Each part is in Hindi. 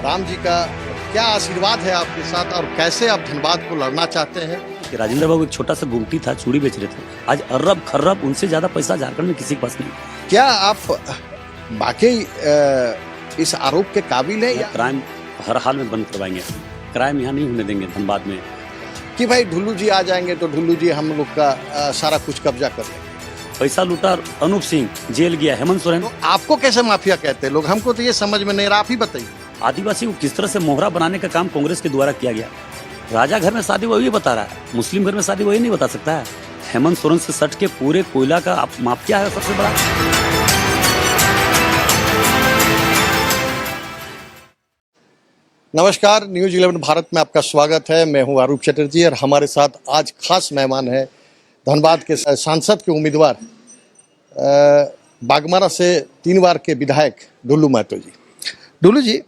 राम जी का क्या आशीर्वाद है आपके साथ और कैसे आप धनबाद को लड़ना चाहते हैं? कि राजेंद्र बाबू एक छोटा सा गुमटी था, चूड़ी बेच रहे थे। आज अरब खर्रब उनसे ज्यादा पैसा झारखंड में किसी के पास नहीं। क्या आप वाकई इस आरोप के काबिल हैं या क्राइम हर हाल में बंद करवाएंगे। क्राइम यहाँ नहीं होने देंगे धनबाद में। कि भाई ढुल्लू जी आ जाएंगे तो ढुल्लू जी हम लोग का सारा कुछ कब्जा कर लेंगे? पैसा लूटा अनूप सिंह जेल गया, हेमंत सोरेन। तो आपको कैसे माफिया कहते हैं लोग? हमको तो ये समझ में नहीं रहा, आप ही बताइए। आदिवासी को किस तरह से मोहरा बनाने का काम कांग्रेस के द्वारा किया गया। राजा घर में शादी वही बता रहा है, मुस्लिम घर में शादी वही नहीं बता सकता है। हेमंत सोरेन से सट के पूरे कोयला का माफिया है सबसे बड़ा। नमस्कार, न्यूज 11 भारत में आपका स्वागत है। मैं हूं आरूप चटर्जी और हमारे साथ आज खास मेहमान है धनबाद के सांसद के उम्मीदवार बागमारा से 3 बार के विधायक ढुल्लू महतो जी। ढुल्लू जी,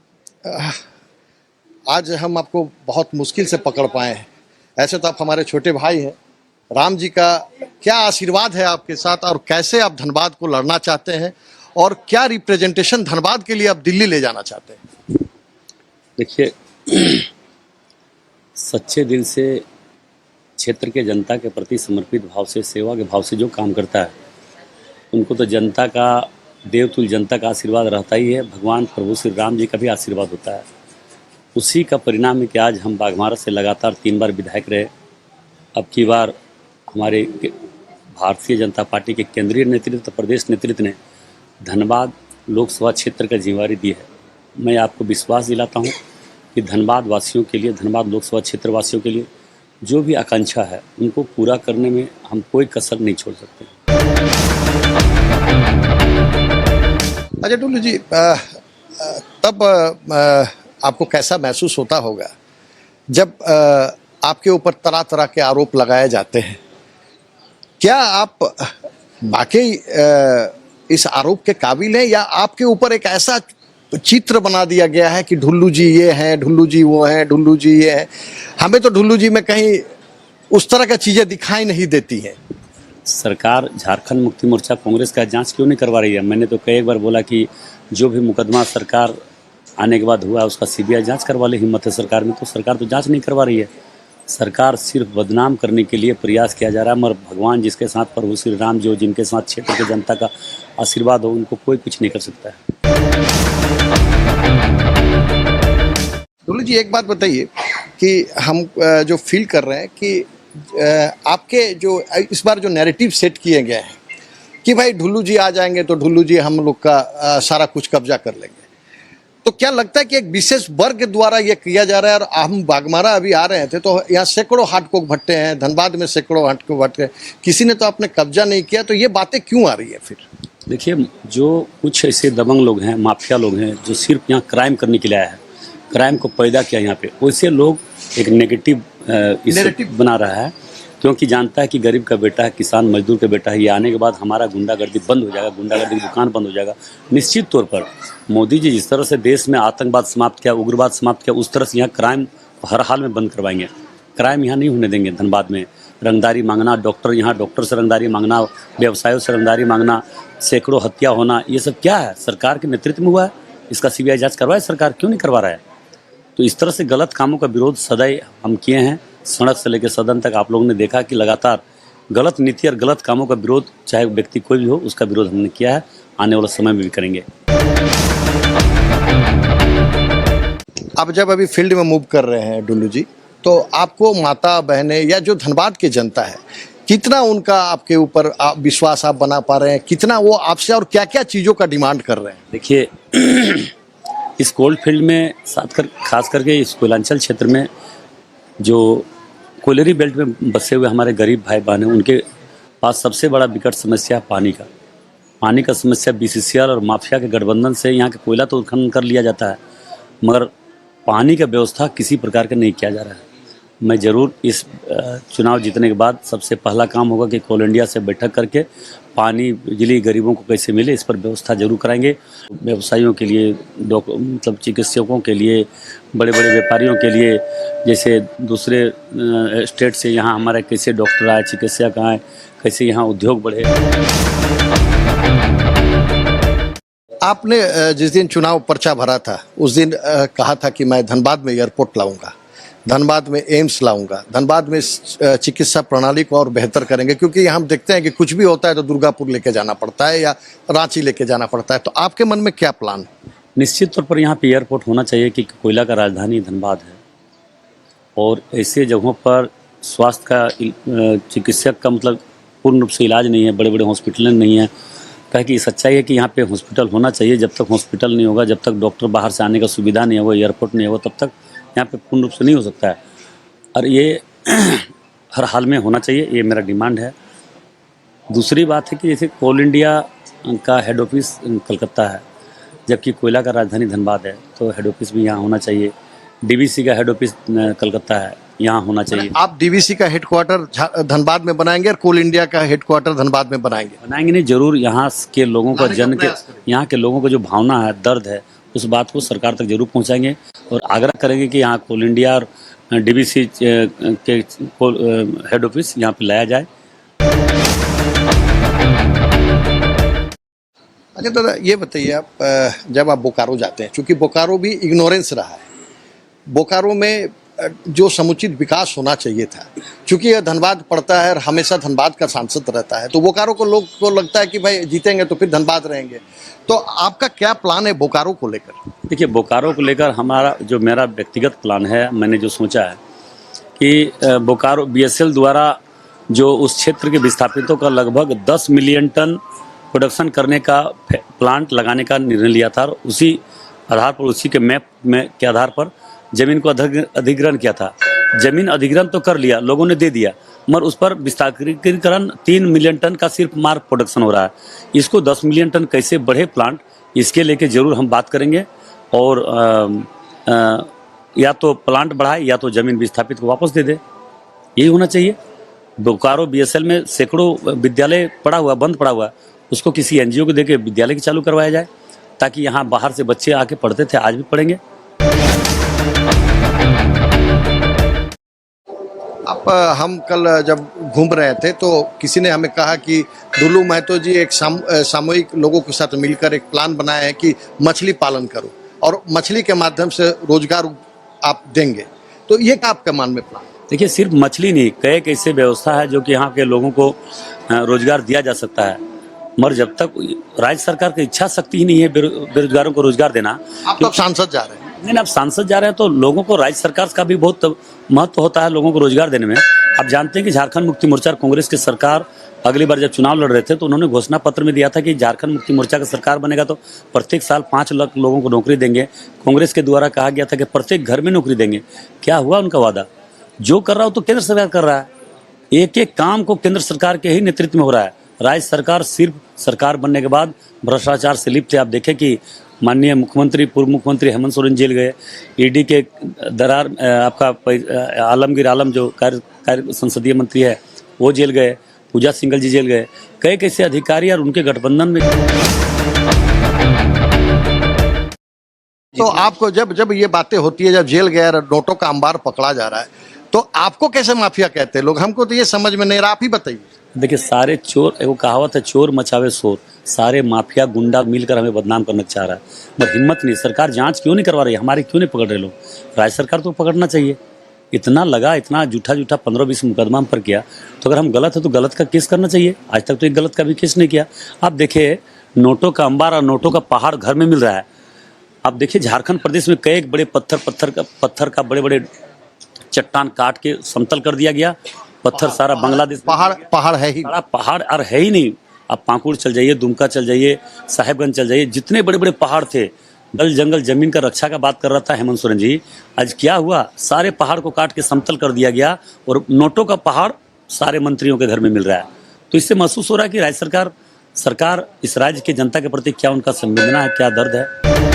आज हम आपको बहुत मुश्किल से पकड़ पाए हैं। ऐसे तो आप हमारे छोटे भाई हैं। राम जी का क्या आशीर्वाद है आपके साथ और कैसे आप धनबाद को लड़ना चाहते हैं और क्या रिप्रेजेंटेशन धनबाद के लिए आप दिल्ली ले जाना चाहते हैं? देखिए, सच्चे दिल से क्षेत्र के जनता के प्रति समर्पित भाव से, सेवा के भाव से जो काम करता है उनको तो जनता का, देवतुल्य जनता का आशीर्वाद रहता ही है। भगवान प्रभु श्री राम जी का भी आशीर्वाद होता है। उसी का परिणाम है कि आज हम बागमारा से लगातार 3 बार विधायक रहे। अब की बार हमारे भारतीय जनता पार्टी के केंद्रीय नेतृत्व, प्रदेश नेतृत्व ने धनबाद लोकसभा क्षेत्र का जिम्मेवारी दी है। मैं आपको विश्वास दिलाता हूं कि धनबाद वासियों के लिए, धनबाद लोकसभा क्षेत्र वासियों के लिए जो भी आकांक्षा है उनको पूरा करने में हम कोई कसर नहीं छोड़ सकते। अच्छा ढुल्लू जी, तब आपको कैसा महसूस होता होगा जब आपके ऊपर तरह तरह के आरोप लगाए जाते हैं? क्या आप वाकई इस आरोप के काबिल हैं या आपके ऊपर एक ऐसा चित्र बना दिया गया है कि ढुल्लू जी ये हैं, ढुल्लू जी वो हैं, ढुल्लू जी ये हैं? हमें तो ढुल्लू जी में कहीं उस तरह का चीज़ें दिखाई नहीं देती हैं। सरकार झारखंड मुक्ति मोर्चा कांग्रेस का जांच क्यों नहीं करवा रही है? मैंने तो कई बार बोला कि जो भी मुकदमा सरकार आने के बाद हुआ उसका सीबीआई जांच करवा ले। हिम्मत है सरकार में, तो सरकार तो जांच नहीं करवा रही है। सरकार सिर्फ बदनाम करने के लिए प्रयास किया जा रहा है। मगर भगवान जिसके साथ, प्रभु श्री राम जो जिनके साथ क्षेत्र के जनता का आशीर्वाद हो, उनको कोई कुछ नहीं कर सकता है। ढुल्लू जी, एक बात बताइए कि हम जो फील कर रहे हैं कि आपके जो इस बार जो नैरेटिव सेट किए गए हैं कि भाई ढुल्लू जी आ जाएंगे तो ढुल्लू जी हम लोग का सारा कुछ कब्जा कर लेंगे, तो क्या लगता है कि एक विशेष वर्ग द्वारा ये किया जा रहा है? और हम बागमारा अभी आ रहे थे तो यहाँ सैकड़ों हाटकोक भट्टे हैं, धनबाद में सैकड़ों हाटकोक भट्टे, किसी ने तो आपने कब्जा नहीं किया, तो ये बातें क्यों आ रही है फिर? देखिए, जो कुछ ऐसे दबंग लोग हैं, माफिया लोग हैं, जो सिर्फ यहाँ क्राइम करने के लिए आया है, क्राइम को पैदा किया यहाँ पे, वैसे लोग एक नेगेटिव बना रहा है, क्योंकि जानता है कि गरीब का बेटा है, किसान मजदूर का बेटा है। ये आने के बाद हमारा गुंडागर्दी बंद हो जाएगा, गुंडागर्दी की दुकान बंद हो जाएगा। निश्चित तौर पर मोदी जी जिस तरह से देश में आतंकवाद समाप्त किया, उग्रवाद समाप्त किया, उस तरह से यहाँ क्राइम हर हाल में बंद करवाएंगे। क्राइम यहाँ नहीं होने देंगे धनबाद में। रंगदारी मांगना, डॉक्टर से रंगदारी मांगना, व्यवसायों से रंगदारी मांगना, सैकड़ों हत्या होना, ये सब क्या है? सरकार के नेतृत्व में हुआ है। इसका सीबीआई जांच करवाए, सरकार क्यों नहीं करवा रहा है? तो इस तरह से गलत कामों का विरोध सदैव हम किए हैं। सड़क से लेकर सदन तक आप लोगों ने देखा कि लगातार गलत नीति और गलत कामों का विरोध, चाहे व्यक्ति कोई भी हो, उसका विरोध हमने किया है। आने वाला समय में भी करेंगे। आप जब अभी फील्ड में मूव कर रहे हैं ढुल्लू जी, तो आपको माता बहनें या जो धनबाद की जनता है, कितना उनका आपके ऊपर विश्वास आप बना पा रहे हैं? कितना वो आपसे और क्या क्या चीज़ों का डिमांड कर रहे हैं? देखिए, इस कोल्ड फील्ड में खास करके इस कोयलांचल क्षेत्र में जो कोयलरी बेल्ट में बसे हुए हमारे गरीब भाई बहन हैं, उनके पास सबसे बड़ा विकट समस्या पानी का समस्या बीसीसीएल और माफिया के गठबंधन से यहाँ का कोयला तो उत्खनन कर लिया जाता है, मगर पानी का व्यवस्था किसी प्रकार का नहीं किया जा रहा है। मैं ज़रूर इस चुनाव जीतने के बाद सबसे पहला काम होगा कि कोल इंडिया से बैठक करके पानी, बिजली गरीबों को कैसे मिले, इस पर व्यवस्था जरूर कराएंगे। व्यवसायियों के लिए, मतलब चिकित्सकों के लिए, बड़े बड़े व्यापारियों के लिए, जैसे दूसरे स्टेट से यहाँ हमारे कैसे डॉक्टर आए, चिकित्सक आए, कैसे यहाँ उद्योग बढ़े। आपने जिस दिन चुनाव पर्चा भरा था उस दिन कहा था कि मैं धनबाद में एयरपोर्ट लाऊंगा, धनबाद में एम्स लाऊंगा, धनबाद में चिकित्सा प्रणाली को और बेहतर करेंगे, क्योंकि यहाँ हम देखते हैं कि कुछ भी होता है तो दुर्गापुर लेके जाना पड़ता है या रांची लेके जाना पड़ता है। तो आपके मन में क्या प्लान है? निश्चित तौर पर यहाँ पे एयरपोर्ट होना चाहिए कि कोयला का राजधानी धनबाद है और ऐसे जगहों पर स्वास्थ्य का चिकित्सक का मतलब पूर्ण रूप से इलाज नहीं है, बड़े बड़े हॉस्पिटल नहीं है। कहे कि सच्चाई है कि यहाँ पे हॉस्पिटल होना चाहिए। जब तक हॉस्पिटल नहीं होगा, जब तक डॉक्टर बाहर से आने का सुविधा नहीं होगा, एयरपोर्ट नहीं होगा, तब तक यहाँ पे पूर्ण रूप से नहीं हो सकता है। और ये हर हाल में होना चाहिए, ये मेरा डिमांड है। दूसरी बात है कि जैसे कोल इंडिया का हेड ऑफिस कलकत्ता है, जबकि कोयला का राजधानी धनबाद है, तो हेड ऑफिस भी यहाँ होना चाहिए। डीवीसी का हेड ऑफिस कलकत्ता है, यहाँ होना चाहिए। आप डीवीसी का हेडक्वार्टर धनबाद में बनाएंगे और कोल इंडिया का हेडक्वार्टर धनबाद में बनाएंगे नहीं, जरूर। यहाँ के लोगों का यहाँ के लोगों का जो भावना है, दर्द है, उस बात को सरकार तक जरूर पहुँचाएंगे और आग्रह करेंगे कि यहाँ कोल इंडिया और डीवीसी के हेड ऑफिस यहाँ पे लाया जाए। अच्छा दादा, ये बताइए आप जब आप बोकारो जाते हैं, क्योंकि बोकारो भी इग्नोरेंस रहा है, बोकारो में जो समुचित विकास होना चाहिए था, क्योंकि यह धनबाद पड़ता है और हमेशा धनबाद का सांसद रहता है, तो बोकारो को लोग को लगता है कि भाई जीतेंगे तो फिर धनबाद रहेंगे। तो आपका क्या प्लान है बोकारो को लेकर? देखिए, बोकारो को लेकर मेरा व्यक्तिगत प्लान है, मैंने जो सोचा है कि बोकारो बीएसएल द्वारा जो उस क्षेत्र के विस्थापितों का लगभग 10 मिलियन टन प्रोडक्शन करने का प्लांट लगाने का निर्णय लिया था और उसी आधार पर, उसी के मैप में के आधार पर जमीन को अधिग्रहण किया था। जमीन अधिग्रहण तो कर लिया, लोगों ने दे दिया, मगर उस पर विस्तारीकरण 3 मिलियन टन का सिर्फ मार्ग प्रोडक्शन हो रहा है। इसको 10 मिलियन टन कैसे बढ़े प्लांट, इसके लेके जरूर हम बात करेंगे और या तो प्लांट बढ़ाए या तो जमीन विस्थापित को वापस दे दे, यही होना चाहिए। बोकारो बीएसएल में सैकड़ों विद्यालय पड़ा हुआ, बंद पड़ा हुआ, उसको किसी एनजीओ को देके विद्यालय की चालू करवाया जाए, ताकि यहाँ बाहर से बच्चे आके पढ़ते थे, आज भी पढ़ेंगे। आप हम कल जब घूम रहे थे तो किसी ने हमें कहा कि दुल्लू महतो जी एक सामूहिक लोगों के साथ मिलकर एक प्लान बनाया है कि मछली पालन करो और मछली के माध्यम से रोजगार आप देंगे, तो ये क्या आपके मन में प्लान? देखिए, सिर्फ मछली नहीं, कई ऐसे व्यवस्था है जो कि यहाँ के लोगों को रोजगार दिया जा सकता है, मगर जब तक राज्य सरकार की इच्छा शक्ति ही नहीं है बेरोजगारों को रोजगार देना। आप तो सांसद जा रहे हैं। नहीं, आप सांसद जा रहे हैं तो लोगों को, राज्य सरकार का भी बहुत महत्व होता है लोगों को रोजगार देने में। आप जानते हैं कि झारखंड मुक्ति मोर्चा और कांग्रेस की सरकार अगली बार जब चुनाव लड़ रहे थे तो उन्होंने घोषणा पत्र में दिया था कि झारखंड मुक्ति मोर्चा का सरकार बनेगा तो प्रत्येक साल 5 लाख लोगों को नौकरी देंगे। कांग्रेस के द्वारा कहा गया था कि प्रत्येक घर में नौकरी देंगे। क्या हुआ उनका वादा? जो कर रहा हो तो केंद्र सरकार कर रहा है, एक एक काम को केंद्र सरकार के ही नेतृत्व में हो रहा है। राज्य सरकार सिर्फ सरकार बनने के बाद भ्रष्टाचार से लिप्त है। आप देखें कि माननीय मुख्यमंत्री, पूर्व मुख्यमंत्री हेमंत सोरेन जेल गए, ईडी के दरार आपका आलमगीर आलम जो कार्य संसदीय मंत्री है वो जेल गए, पूजा सिंघल जी जेल गए, कई कैसे अधिकारी और उनके गठबंधन में। तो आपको जब ये बातें होती है, जब जेल गया, नोटों का अंबार पकड़ा जा रहा है, तो आपको कैसे माफिया कहते हैं लोग? हमको तो ये समझ में नहीं रहा, आप ही बताइए। देखिए, सारे चोर, एगो कहावत है, चोर मचावे शोर, सारे माफिया गुंडा मिलकर हमें बदनाम करना चाह रहा है, मगर हिम्मत नहीं। सरकार जांच क्यों नहीं करवा रही? हमारे क्यों नहीं पकड़ रहे लोग? राज्य सरकार तो पकड़ना चाहिए। इतना लगा, इतना झूठा 15-20 मुकदमा पर किया, तो अगर हम गलत है तो गलत का केस करना चाहिए। आज तक तो एक गलत का भी केस नहीं किया। आप देखिए, नोटों का अंबार और नोटों का पहाड़ घर में मिल रहा है। आप देखिए, झारखंड प्रदेश में कई बड़े पत्थर का बड़े चट्टान काट के समतल कर दिया गया। पत्थर सारा बांग्लादेश, पहाड़ है ही, बड़ा पहाड़ और है ही नहीं। आप पाकुड़ चल जाइए, दुमका चल जाइए, साहेबगंज चल जाइए, जितने बड़े बड़े पहाड़ थे, दल जंगल जमीन का रक्षा का बात कर रहा था हेमंत सोरेन जी, आज क्या हुआ? सारे पहाड़ को काट के समतल कर दिया गया और नोटों का पहाड़ सारे मंत्रियों के घर में मिल रहा है। तो इससे महसूस हो रहा है कि राज्य सरकार इस राज्य की जनता के प्रति क्या उनका संवेदना है, क्या दर्द है।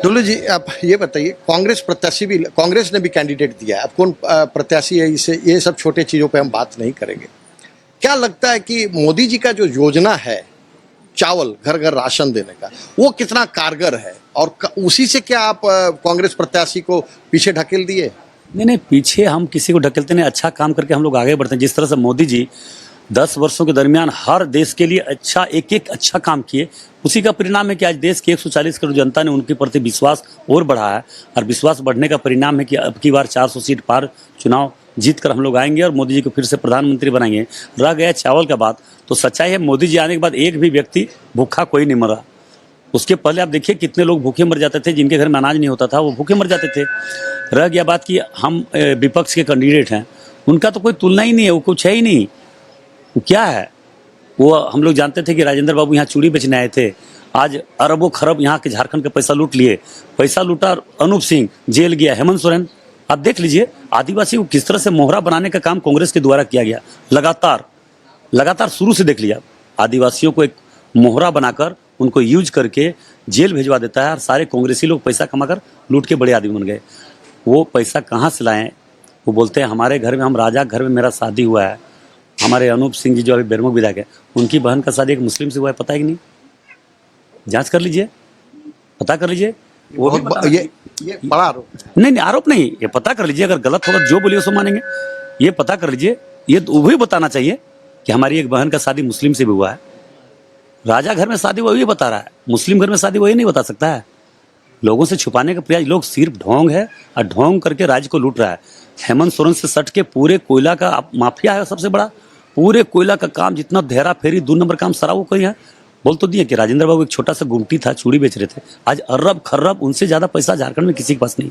दुल्लू जी, आप ये बताइए, कांग्रेस ने भी कैंडिडेट दिया है, अब कौन प्रत्याशी है, इसे ये सब छोटे चीज़ों पे हम बात नहीं करेंगे। क्या लगता है कि मोदी जी का जो योजना है चावल घर घर राशन देने का, वो कितना कारगर है, और उसी से क्या आप कांग्रेस प्रत्याशी को पीछे ढकेल दिए? नहीं, पीछे हम किसी को ढकेलते नहीं, अच्छा काम करके हम लोग आगे बढ़ते हैं। जिस तरह से मोदी जी 10 वर्षों के दरमियान हर देश के लिए अच्छा एक एक अच्छा काम किए। उसी का परिणाम है कि आज देश की 140 करोड़ जनता ने उनके प्रति विश्वास और बढ़ा है, और विश्वास बढ़ने का परिणाम है कि अब की बार 400 सीट पार चुनाव जीत कर हम लोग आएंगे और मोदी जी को फिर से प्रधानमंत्री बनाएंगे। रह गया चावल का बात, तो सच्चाई है मोदी जी आने के बाद एक भी व्यक्ति भूखा कोई नहीं मरा। उसके पहले आप देखिए कितने लोग भूखे मर जाते थे, जिनके घर में अनाज नहीं होता था वो भूखे मर जाते थे। रह गया बात कि हम विपक्ष के कैंडिडेट हैं, उनका तो कोई तुलना ही नहीं है, वो कुछ है ही नहीं। वो क्या है, वो हम लोग जानते थे कि राजेंद्र बाबू यहाँ चूड़ी बेचने आए थे, आज अरबों खरब यहाँ के झारखंड का पैसा लूट लिए। पैसा लूटा अनूप सिंह जेल गया, हेमंत सोरेन आप देख लीजिए। आदिवासी को किस तरह से मोहरा बनाने का काम कांग्रेस के द्वारा किया गया, लगातार शुरू से देख लिया। आदिवासियों को एक मोहरा बनाकर उनको यूज करके जेल भिजवा देता है, और सारे कांग्रेसी लोग पैसा कमाकर लूट के बड़े आदमी बन गए। वो पैसा कहाँ से लाएं? वो बोलते हैं हमारे घर में, हम राजा घर में मेरा शादी हुआ है। हमारे अनूप सिंह जी जो अभी बेरमो विधायक है, उनकी बहन का शादी एक मुस्लिम से हुआ है, पता है कि नहीं? जांच कर लीजिए, पता कर लीजिए। वो भी ये बड़ा आरोप है। नहीं, आरोप नहीं, ये पता कर लीजिए। अगर गलत होगा जो बोलिए उसको मानेंगे, ये पता कर लीजिए। ये तो वही बताना चाहिए कि हमारी एक बहन का शादी मुस्लिम से भी हुआ है। राजा घर में शादी वही बता रहा है, मुस्लिम घर में शादी वही नहीं बता सकता है। लोगों से छुपाने का प्रयास, लोग सिर्फ ढोंग है और ढोंग करके राज्य को लूट रहा है। हेमंत सोरेन से सट के पूरे कोयला का माफिया है सबसे बड़ा। पूरे कोयला का काम जितना धेरा फेरी 2 नंबर काम सारा वो कोई है। बोल तो दिए कि राजेंद्र बाबू एक छोटा सा गुमटी था, चूड़ी बेच रहे थे, आज अरब खर्रब, उनसे ज्यादा पैसा झारखंड में किसी के पास नहीं।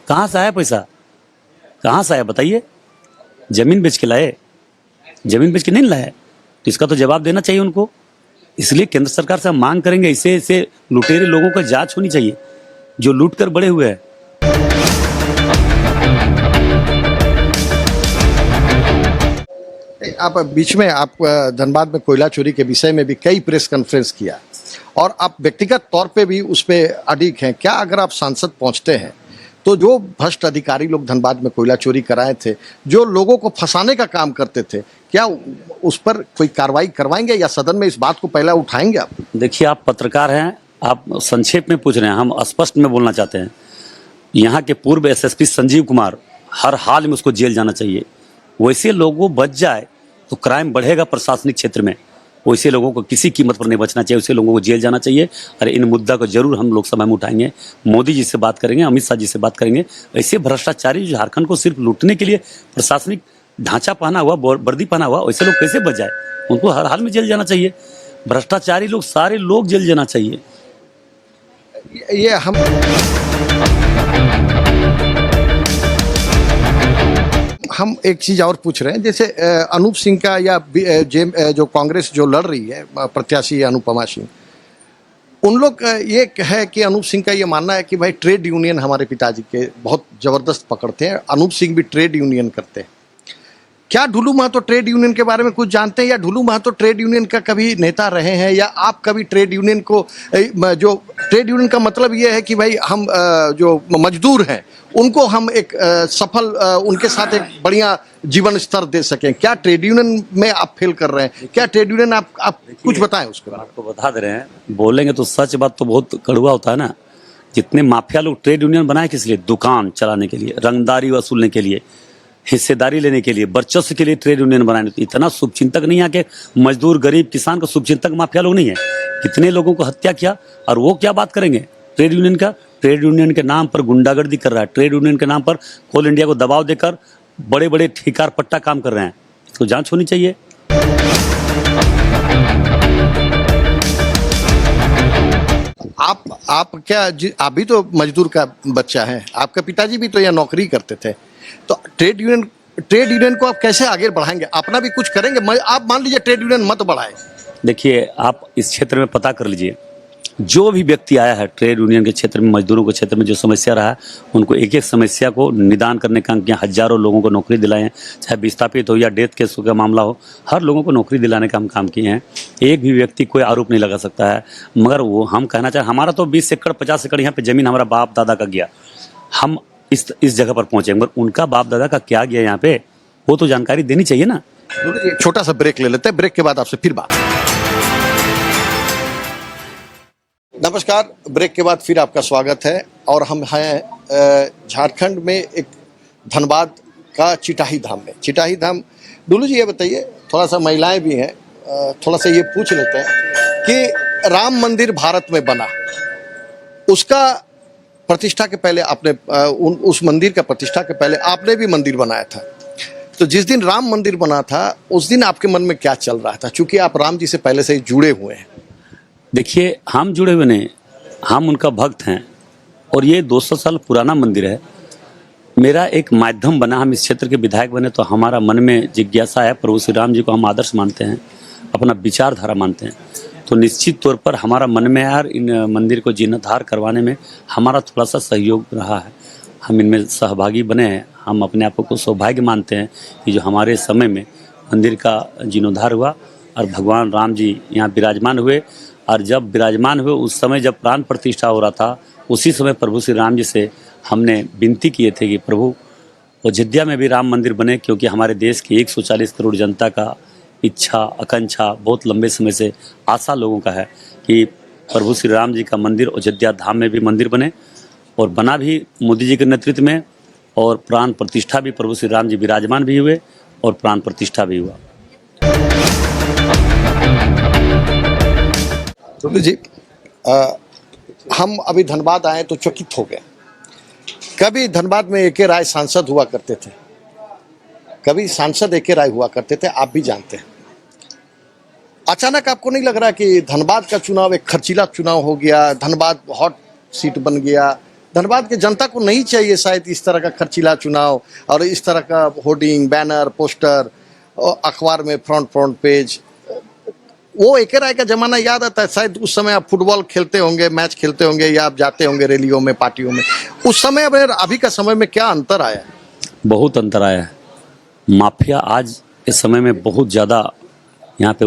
कहाँ से आया पैसा, कहाँ से आया बताइए? जमीन बेच के लाए? जमीन बेच के नहीं लाया, तो इसका तो जवाब देना चाहिए उनको। इसलिए केंद्र सरकार से हम मांग करेंगे, ऐसे लुटेरे लोगों का जांच होनी चाहिए जो लूट कर बड़े हुए हैं। आप बीच में आप धनबाद में कोयला चोरी के विषय में भी कई प्रेस कॉन्फ्रेंस किया, और आप व्यक्तिगत तौर पे भी उस पे अडिग हैं। क्या अगर आप सांसद पहुंचते हैं तो जो भ्रष्ट अधिकारी लोग धनबाद में कोयला चोरी कराए थे, जो लोगों को फंसाने का काम करते थे, क्या उस पर कोई कार्रवाई करवाएंगे या सदन में इस बात को पहले उठाएंगे आप? देखिए, आप पत्रकार हैं, आप संक्षेप में पूछ रहे हैं, हम स्पष्ट में बोलना चाहते हैं। यहाँ के पूर्व एसएसपी संजीव कुमार, हर हाल में उसको जेल जाना चाहिए। वैसे लोगों बच जाए तो क्राइम बढ़ेगा प्रशासनिक क्षेत्र में। वैसे लोगों को किसी कीमत पर नहीं बचना चाहिए, वैसे लोगों को जेल जाना चाहिए। और इन मुद्दा को जरूर हम लोकसभा में उठाएंगे, मोदी जी से बात करेंगे, अमित शाह जी से बात करेंगे। ऐसे भ्रष्टाचारी जो झारखंड को सिर्फ लूटने के लिए प्रशासनिक ढांचा पहना हुआ, वर्दी पहना हुआ, वैसे लोग कैसे बच जाए? उनको हर हाल में जेल जाना चाहिए। भ्रष्टाचारी लोग, सारे लोग जेल जाना चाहिए। ये हम एक चीज और पूछ रहे हैं, जैसे अनूप सिंह का या जो कांग्रेस जो लड़ रही है प्रत्याशी अनुपमा सिंह, उन लोग ये है कि अनूप सिंह का ये मानना है कि भाई ट्रेड यूनियन हमारे पिताजी के बहुत जबरदस्त पकड़ते हैं। अनूप सिंह भी ट्रेड यूनियन करते हैं। क्या ढुलू महतो ट्रेड यूनियन के बारे में कुछ जानते हैं, या ढुलू महतो ट्रेड यूनियन का कभी नेता रहे हैं, या आप कभी ट्रेड यूनियन को, जो ट्रेड यूनियन का मतलब ये है कि भाई हम जो मजदूर हैं उनको हम एक सफल, उनके साथ एक बढ़िया जीवन स्तर दे सकें। क्या ट्रेड यूनियन में आप फेल कर रहे हैं? क्या ट्रेड यूनियन आप कुछ बताएं उसके बारे में। आपको बता दे रहे हैं, बोलेंगे तो सच बात तो बहुत कड़वा होता है ना। जितने माफिया लोग ट्रेड यूनियन बनाए किस लिए? दुकान चलाने के लिए, रंगदारी वसूलने के लिए, हिस्सेदारी लेने के लिए, वर्चस्व के लिए ट्रेड यूनियन बनाने। इतना शुभचिंतक नहीं है कि मजदूर गरीब किसान का शुभचिंतक माफिया लोग नहीं है। कितने लोगों को हत्या किया, और वो क्या बात करेंगे ट्रेड यूनियन का? ट्रेड यूनियन के नाम पर गुंडागर्दी कर रहा है, ट्रेड यूनियन के नाम पर कोल इंडिया को दबाव देकर बड़े बड़े ठेकेदार पट्टा काम कर रहे हैं। इसको जांच होनी चाहिए। आप क्या आप भी तो मजदूर का बच्चा है, आपके पिताजी भी तो यहाँ नौकरी करते थे, तो ट्रेड यूनियन को आप कैसे आगे बढ़ाएंगे? अपना भी कुछ करेंगे? आप मान लीजिए ट्रेड यूनियन मत बढ़ाए। देखिए, आप इस क्षेत्र में पता कर लीजिए, जो भी व्यक्ति आया है ट्रेड यूनियन के क्षेत्र में, मजदूरों के क्षेत्र में जो समस्या रहा है, उनको एक एक समस्या को निदान करने का काम किया। हजारों लोगों को नौकरी दिलाए हैं, चाहे विस्थापित हो या डेथ केस का मामला हो, हर लोगों को नौकरी दिलाने का हम काम किए हैं। एक भी व्यक्ति कोई आरोप नहीं लगा सकता है। मगर वो हम कहना चाहें, हमारा तो 20 एकड़ 50 एकड़ यहाँ पे जमीन हमारा बाप दादा का गया, हम इस जगह पर पहुंचे, मगर उनका बाप दादा का क्या गया यहाँ पे, वो तो जानकारी देनी चाहिए ना। छोटा सा ब्रेक ले लेते हैं, ब्रेक के बाद आपसे फिर बात। नमस्कार, ब्रेक के बाद फिर आपका स्वागत है, और हम हैं झारखंड में एक धनबाद का चिटाही धाम में। चिटाही धाम डुल्लू जी ये बताइए, थोड़ा सा महिलाएं भी हैं, थोड़ा सा ये पूछ लेते हैं कि राम मंदिर भारत में बना, उसका प्रतिष्ठा के पहले आपने उस मंदिर का प्रतिष्ठा के पहले आपने भी मंदिर बनाया था। तो जिस दिन राम मंदिर बना था उस दिन आपके मन में क्या चल रहा था, चूंकि आप राम जी से पहले से ही जुड़े हुए हैं? देखिए, हम जुड़े हुए नहीं, हम उनका भक्त हैं और ये 200 साल पुराना मंदिर है। मेरा एक माध्यम बना, हम इस क्षेत्र के विधायक बने तो हमारा मन में जिज्ञासा है, प्रभु श्री राम जी को हम आदर्श मानते हैं, अपना विचारधारा मानते हैं, तो निश्चित तौर पर हमारा मन में यार इन मंदिर को जीर्णोद्धार करवाने में हमारा थोड़ा सा सहयोग रहा है। हम इनमें सहभागी बने हैं। हम अपने आप को सौभाग्य मानते हैं कि जो हमारे समय में मंदिर का जीर्णोद्धार हुआ और भगवान राम जी यहाँ विराजमान हुए, और जब विराजमान हुए उस समय जब प्राण प्रतिष्ठा हो रहा था, उसी समय प्रभु श्री राम जी से हमने विनती किए थे कि प्रभु अयोध्या में भी राम मंदिर बने, क्योंकि हमारे देश की 140 करोड़ जनता का इच्छा आकांक्षा बहुत लंबे समय से आशा लोगों का है कि प्रभु श्री राम जी का मंदिर अयोध्या धाम में भी मंदिर बने, और बना भी मोदी जी के नेतृत्व में, और प्राण प्रतिष्ठा भी प्रभु श्री राम जी विराजमान भी हुए और प्राण प्रतिष्ठा भी हुआ। डुल्लू जी, हम अभी धनबाद आए तो चकित हो गए। कभी धनबाद में एके राय सांसद हुआ करते थे, कभी सांसद एके राय हुआ करते थे, आप भी जानते हैं। अचानक आपको नहीं लग रहा कि धनबाद का चुनाव एक खर्चीला चुनाव हो गया, धनबाद हॉट सीट बन गया? धनबाद की जनता को नहीं चाहिए शायद इस तरह का खर्चीला चुनाव और इस तरह का होर्डिंग, बैनर, पोस्टर, अखबार में फ्रंट पेज। वो एके राय का जमाना याद आता है। शायद उस समय आप फुटबॉल खेलते होंगे, मैच खेलते होंगे, या आप जाते होंगे रैलियों में, पार्टियों में। उस समय और अभी का समय में क्या अंतर आया? बहुत अंतर आया है। माफिया आज इस समय में बहुत ज़्यादा यहाँ पे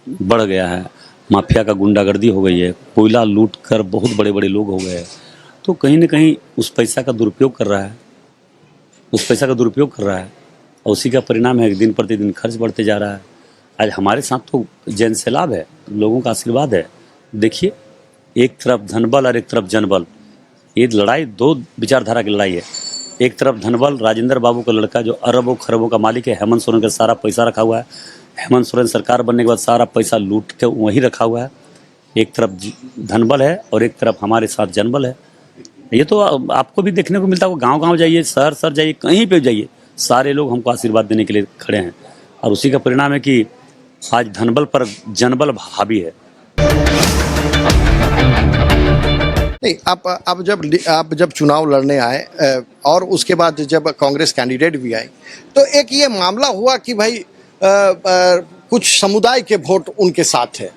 बढ़ गया है। माफिया का गुंडागर्दी हो गई है, कोयला लूट कर बहुत बड़े बड़े लोग हो गए हैं। तो कहीं ना कहीं उस पैसा का दुरुपयोग कर रहा है, और उसी का परिणाम है कि दिन प्रतिदिन खर्च बढ़ते जा रहा है। आज हमारे साथ तो जन सैलाब है, लोगों का आशीर्वाद है। देखिए, एक तरफ धनबल और एक तरफ जनबल, ये लड़ाई दो विचारधारा की लड़ाई है। एक तरफ धनबल राजेंद्र बाबू का लड़का जो अरबों खरबों का मालिक है, हेमंत सोरेन का सारा पैसा रखा हुआ है। हेमंत सोरेन सरकार बनने के बाद सारा पैसा लूट के वहीं रखा हुआ है। एक तरफ धनबल है और एक तरफ हमारे साथ जनबल है। ये तो आपको भी देखने को मिलता है। गांव जाइए, शहर जाइए, कहीं पे जाइए, सारे लोग हमको आशीर्वाद देने के लिए खड़े हैं, और उसी का परिणाम है कि आज धनबल पर जनबल हावी है। नहीं, आप जब चुनाव लड़ने आए और उसके बाद जब कांग्रेस कैंडिडेट भी आई, तो एक ये मामला हुआ कि भाई कुछ समुदाय के वोट उनके साथ है।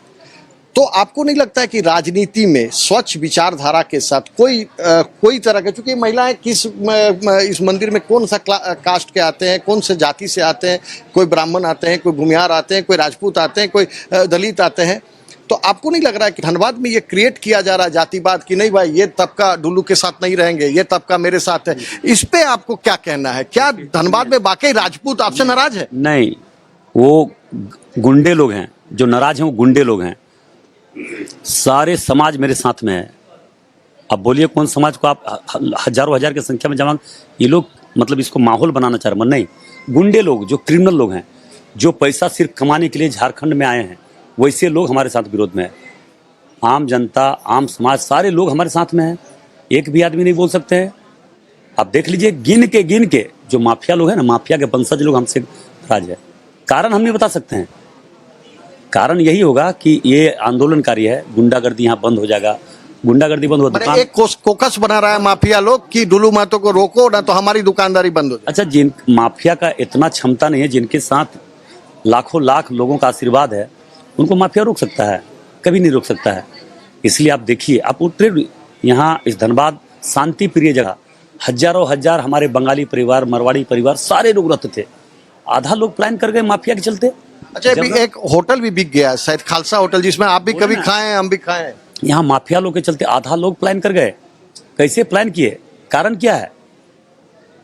तो आपको नहीं लगता है कि राजनीति में स्वच्छ विचारधारा के साथ कोई तरह के, चूंकि महिलाएं इस मंदिर में कौन सा कास्ट के आते हैं, कौन से जाति से आते हैं, कोई ब्राह्मण आते हैं, कोई भूमिहार आते हैं, कोई राजपूत आते हैं, कोई दलित आते हैं, तो आपको नहीं लग रहा है कि धनबाद में ये क्रिएट किया जा रहा है जातिवाद की, नहीं भाई ये तबका डुल्लू के साथ नहीं रहेंगे, ये तबका मेरे साथ है? इस पे आपको क्या कहना है? क्या धनबाद में वाकई राजपूत आपसे नाराज है? नहीं, वो गुंडे लोग हैं, जो नाराज हैं वो गुंडे लोग हैं। सारे समाज मेरे साथ में है। अब बोलिए कौन समाज को आप हजारों हजार की संख्या में जमा, ये लोग मतलब इसको माहौल बनाना चाह रहे हैं? नहीं, गुंडे लोग जो क्रिमिनल लोग हैं, जो पैसा सिर्फ कमाने के लिए झारखंड में आए हैं, वैसे लोग हमारे साथ विरोध में है। आम जनता, आम समाज, सारे लोग हमारे साथ में हैं। एक भी आदमी नहीं बोल सकते हैं। आप देख लीजिए, गिन के जो माफिया लोग हैं ना, माफिया के वंशज लोग हमसे नाराज है। कारण हम नहीं बता सकते हैं। कारण यही होगा कि ये आंदोलनकारी है, गुंडागर्दी यहाँ बंद हो जाएगा, गुंडागर्दी बंद हो। दुकान एक कोकस बना रहा है माफिया लोग कि डुल्लू महतो को रोको ना तो हमारी दुकानदारी बंद हो जाए। अच्छा, जिन माफिया का इतना क्षमता नहीं है, जिनके साथ लाखों लाख लोगों का आशीर्वाद है, उनको माफिया रोक सकता है? कभी नहीं रोक सकता है। इसलिए आप देखिए, आप उतरे यहाँ इस धनबाद शांति प्रिय जगह, हजारों हजार हमारे बंगाली परिवार, मरवाड़ी परिवार, सारे लोग रहते थे। आधा लोग प्लान कर गए माफिया के चलते। अच्छा, एक होटल भी बिक गया शायद, खालसा होटल, जिसमें आप भी कभी खाए हैं, हम भी खाए हैं। यहाँ माफिया लोग के चलते आधा लोग प्लान कर गए। कैसे प्लान किए? कारण क्या है?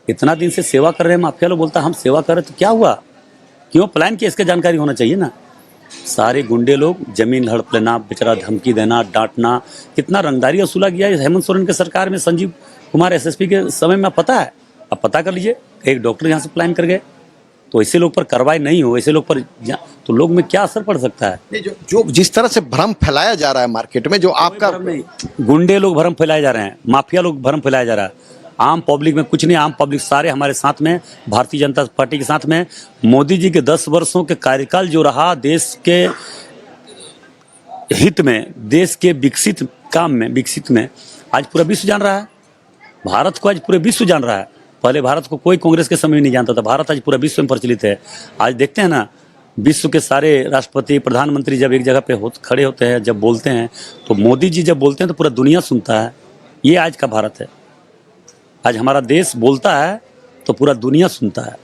इतना दिन से सेवा कर रहे हैं माफिया लोग, बोलता हम सेवा कर रहे, तो क्या हुआ, क्यों प्लान किया, इसके जानकारी होना चाहिए ना। सारे गुंडे लोग जमीन हड़प लेना, बेचारा धमकी देना, डांटना, कितना रंगदारी वसूला गया हेमंत सोरेन के सरकार में, संजीव कुमार एसएसपी के समय में, पता है? अब पता कर लीजिए। एक डॉक्टर यहाँ से प्लान कर गए, तो ऐसे लोग पर कार्रवाई नहीं हो, ऐसे लोग पर तो लोग में क्या असर पड़ सकता है? ये जो जिस तरह से भ्रम फैलाया जा रहा है मार्केट में, जो आपका भ्रम नहीं, गुंडे लोग भ्रम फैलाए जा रहे हैं, माफिया लोग भ्रम फैलाया जा रहा है। आम पब्लिक में कुछ नहीं, आम पब्लिक सारे हमारे साथ में, भारतीय जनता पार्टी के साथ में। मोदी जी के 10 वर्षों के कार्यकाल जो रहा देश के हित में, देश के विकसित में आज पूरा विश्व जान रहा है। भारत को आज पूरे विश्व जान रहा है। पहले भारत को कोई कांग्रेस के समय में नहीं जानता था, भारत आज पूरा विश्व में प्रचलित है। आज देखते हैं ना, विश्व के सारे राष्ट्रपति, प्रधानमंत्री जब एक जगह पे खड़े होते हैं, जब बोलते हैं, तो मोदी जी जब बोलते हैं तो पूरा दुनिया सुनता है। ये आज का भारत है। आज हमारा देश बोलता है तो पूरा दुनिया सुनता है।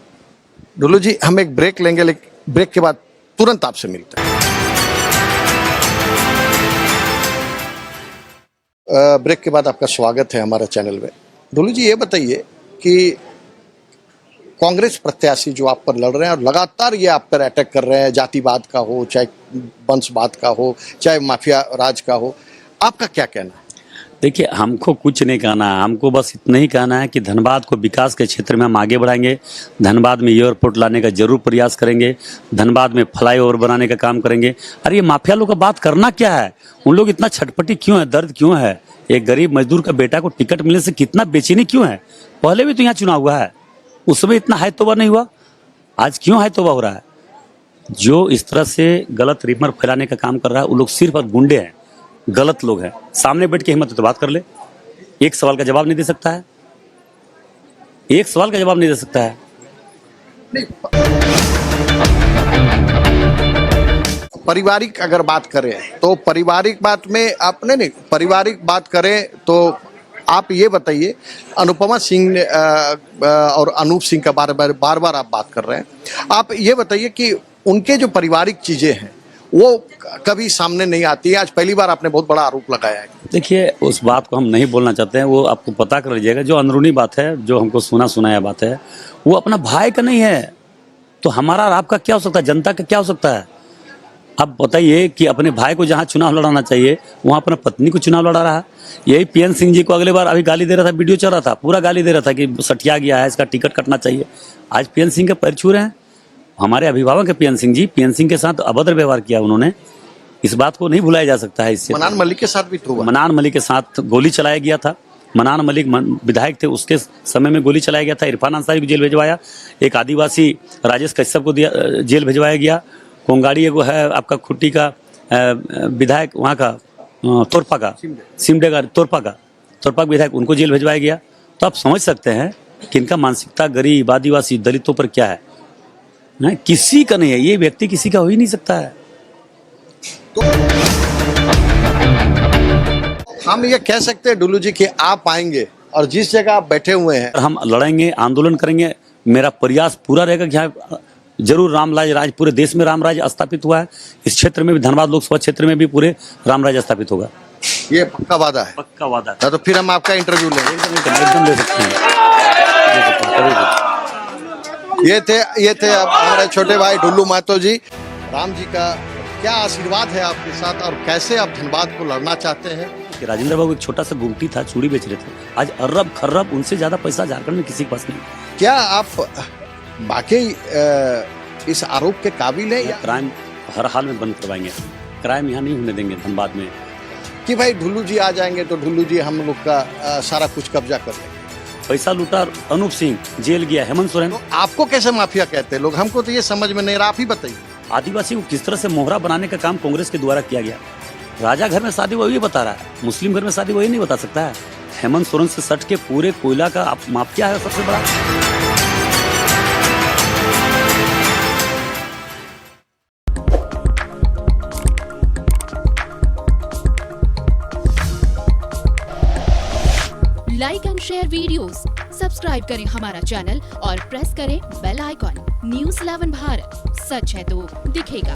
ढुल्लू जी, हम एक ब्रेक लेंगे, लेकिन ब्रेक के बाद तुरंत आपसे मिलते हैं। ब्रेक के बाद आपका स्वागत है हमारे चैनल में। ढुल्लू जी, ये बताइए कि कांग्रेस प्रत्याशी जो आप पर लड़ रहे हैं और लगातार ये आप पर अटैक कर रहे हैं, जातिवाद का हो, चाहे वंशवाद का हो, चाहे माफिया राज का हो, आपका क्या कहना है? देखिए, हमको कुछ नहीं कहना है, हमको बस इतना ही कहना है कि धनबाद को विकास के क्षेत्र में हम आगे बढ़ाएंगे। धनबाद में एयरपोर्ट लाने का जरूर प्रयास करेंगे। धनबाद में फ्लाईओवर बनाने का काम करेंगे। अरे ये माफिया लोग का बात करना क्या है? उन लोग इतना छटपटी क्यों है, दर्द क्यों है? एक गरीब मजदूर का बेटा को टिकट मिलने से कितना बेचैनी क्यों है? पहले भी तो यहाँ चुनाव हुआ है, उस समय इतना हाय तौबा नहीं हुआ, आज क्यों हाय तौबा हो रहा है? जो इस तरह से गलत रिमर फैलाने का काम कर रहा है, वो लोग सिर्फ और गुंडे हैं, गलत लोग हैं। सामने बैठ के हिम्मत है तो बात कर ले। एक सवाल का जवाब नहीं दे सकता है, एक सवाल का जवाब नहीं दे सकता है। पारिवारिक अगर बात करें तो पारिवारिक बात में आपने नहीं, पारिवारिक बात करें तो आप ये बताइए, अनुपमा सिंह और अनूप सिंह का बार बार आप बात कर रहे हैं। आप ये बताइए कि उनके जो पारिवारिक चीजें हैं वो कभी सामने नहीं आती है। आज पहली बार आपने बहुत बड़ा आरोप लगाया है। देखिए, उस बात को हम नहीं बोलना चाहते हैं, वो आपको पता कर लीजिएगा। जो अंदरूनी बात है, जो हमको सुनाया बात है, वो अपना भाई का नहीं है, तो हमारा और आपका क्या हो सकता है, जनता का क्या हो सकता है? अब बताइए कि अपने भाई को जहाँ चुनाव लड़ाना चाहिए वहाँ अपना पत्नी को चुनाव लड़ा रहा है। यही पीएन सिंह जी को अगले बार अभी गाली दे रहा था, वीडियो चल रहा था, पूरा गाली दे रहा था कि सटिया गया है, इसका टिकट कटना चाहिए। आज पीएन सिंह के पैर छू रहे हैं। हमारे अभिभावक है पीएन सिंह जी, पीएन सिंह के साथ अभद्र व्यवहार किया उन्होंने, इस बात को नहीं भुलाया जा सकता है। इससे मनान मलिक के साथ भी हुआ। मनान मलिक के साथ गोली चलाया गया था। मनान मलिक विधायक थे, उसके समय में गोली चलाया गया था। इरफान अंसारी को जेल भिजवाया। एक आदिवासी राजेश कश्यप को जेल भिजवाया गया। कोंगाड़ी एगो है आपका खुट्टी का विधायक, वहाँ का तोरपा का, सिमडे का तोरपा विधायक, उनको जेल भिजवाया गया। तो आप समझ सकते हैं कि इनका मानसिकता गरीब, आदिवासी, दलितों पर क्या है। किसी का नहीं है, ये व्यक्ति किसी का हो ही नहीं सकता है। तो हम ये कह सकते हैं ढुल्लू जी कि आप आएंगे और जिस जगह आप बैठे हुए हैं, हम लड़ेंगे, आंदोलन करेंगे। मेरा प्रयास पूरा रहेगा कि यहाँ जरूर राज, पूरे देश में राम राज स्थापित हुआ है। इस क्षेत्र में भी, धनबाद लोकसभा क्षेत्र में भी पूरे राम राज स्थापित होगा। ये पक्का वादा है? पक्का वादा है। तो फिर हम आपका इंटरव्यू लेंगे। एकदम ले सकते हैं। ये थे हमारे छोटे भाई ढुल्लू महतो जी। राम जी का क्या आशीर्वाद है आपके साथ और कैसे आप धनबाद को लड़ना चाहते हैं? कि राजेंद्र बाबू एक छोटा सा गुमटी था, चूड़ी बेच रहे थे, आज अरब खर्रब, उनसे ज्यादा पैसा झारखंड में किसी के पास नहीं। क्या आप बाकी इस आरोप के काबिल है? या क्राइम हर हाल में बंद करवाएंगे, क्राइम यहाँ नहीं होने देंगे धनबाद में। कि भाई ढुल्लू जी आ जाएंगे तो ढुल्लू जी हम लोग का सारा कुछ कब्जा कर लेंगे। पैसा लूटा अनूप सिंह जेल गया, हेमंत सोरेन। तो आपको कैसे माफिया कहते हैं लोग? हमको तो ये समझ में नहीं रहा, आप ही बताइए। आदिवासी को किस तरह से मोहरा बनाने का काम कांग्रेस के द्वारा किया गया। राजा घर में शादी वही बता रहा है, मुस्लिम घर में शादी वही नहीं बता सकता है। हेमंत सोरेन से सट के पूरे कोयला का माफिया है सबसे बड़ा। Like and share videos, subscribe करें हमारा चैनल और प्रेस करें बेल आइकॉन। न्यूज़ 11 भारत, सच है तो दिखेगा।